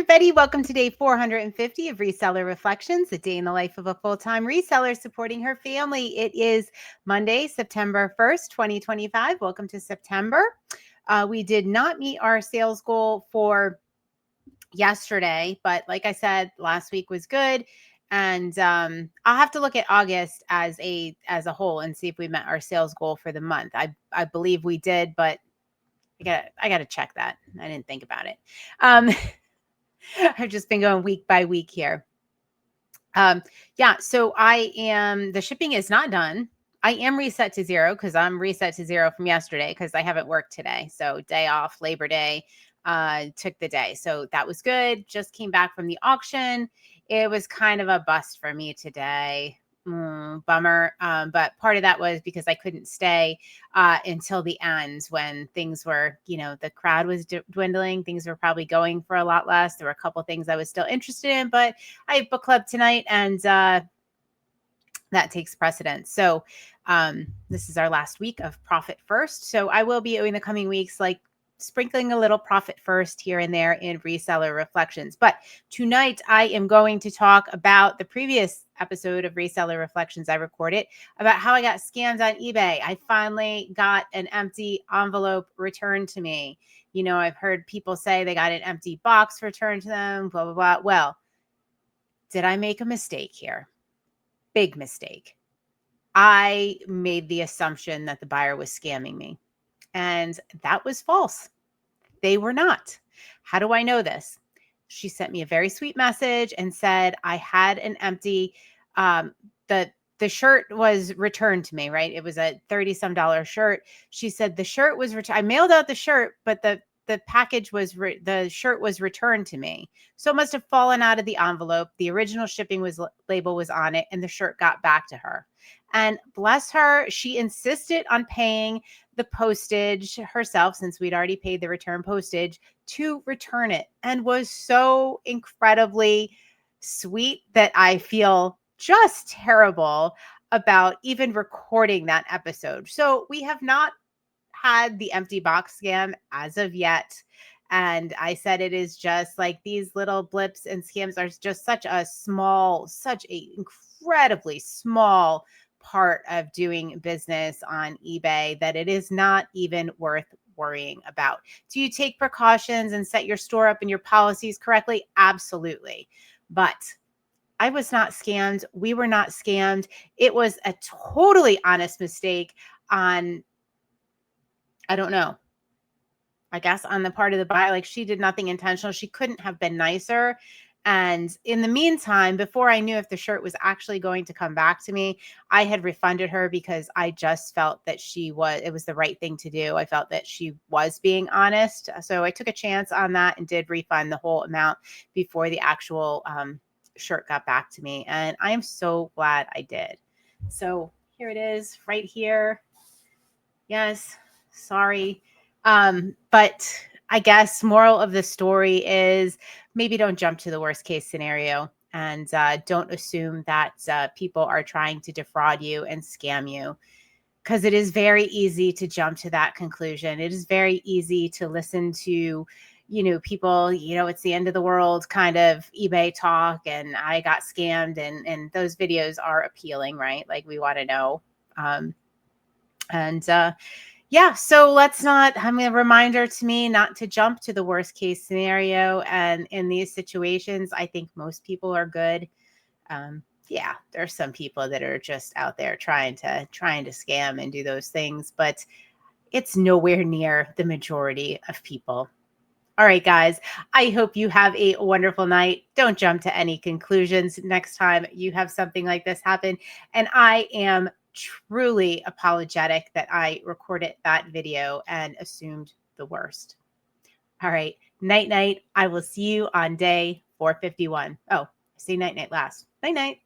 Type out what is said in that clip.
everybody. Welcome to day 450 of Reseller Reflections, a day in the life of a full-time reseller supporting her family. It is Monday, September 1st, 2025. Welcome to September. We did not meet our sales goal for yesterday, but like I said, last week was good. And I'll have to look at August as a whole and see if we met our sales goal for the month. I believe we did, but I got to check that. I didn't think about it. I've just been going week by week here. Yeah, so the shipping is not done. I am reset to zero because I'm reset to zero from yesterday because I haven't worked today. So day off, Labor Day, took the day. So that was good. Just came back from the auction. It was kind of a bust for me today. Bummer. But part of that was because I couldn't stay until the end when things were, the crowd was dwindling. Things were probably going for a lot less. There were a couple things I was still interested in, but I have book club tonight and that takes precedence. So this is our last week of Profit First. So I will be in the coming weeks, like sprinkling a little Profit First here and there in Reseller Reflections. But tonight I am going to talk about the previous episode of Reseller Reflections I recorded about how I got scammed on eBay. I finally got an empty envelope returned to me. I've heard people say they got an empty box returned to them, blah, blah, blah. Well, did I make a mistake here? Big mistake. I made the assumption that the buyer was scamming me, and that was false. They were not. How do I know this? She sent me a very sweet message and said I had an empty, the shirt was returned to me, right? It was a $30-some shirt. She said the shirt was returned. I mailed out the shirt, but the package was, the shirt was returned to me. So it must have fallen out of the envelope. The original shipping label was on it and the shirt got back to her. And bless her, she insisted on paying the postage herself since we'd already paid the return postage to return it, and was so incredibly sweet that I feel just terrible about even recording that episode. So we have not had the empty box scam as of yet. And I said it is just like these little blips and scams are just such a incredibly small part of doing business on eBay that it is not even worth worrying about. Do you take precautions and set your store up and your policies correctly? Absolutely. But I was not scammed. We were not scammed. It was a totally honest mistake on, I don't know, I guess on the part of the buyer. Like, she did nothing intentional. She couldn't have been nicer. And in the meantime, before I knew if the shirt was actually going to come back to me, I had refunded her because I just felt that it was the right thing to do. I felt that she was being honest. So I took a chance on that and did refund the whole amount before the actual shirt got back to me. And I am so glad I did. So here it is right here. Yes, sorry. But I guess moral of the story is maybe don't jump to the worst case scenario, and don't assume that people are trying to defraud you and scam you, because it is very easy to jump to that conclusion. It is very easy to listen to, people, it's the end of the world kind of eBay talk and I got scammed, and those videos are appealing, right? Like, we want to know. Yeah, so let's not, a reminder to me not to jump to the worst case scenario. And in these situations, I think most people are good. Yeah, there's some people that are just out there trying to scam and do those things, but it's nowhere near the majority of people. All right, guys, I hope you have a wonderful night. Don't jump to any conclusions next time you have something like this happen. And I am truly apologetic that I recorded that video and assumed the worst. All right, night, night. I will see you on day 451. Oh, I say night, night last. Night, night.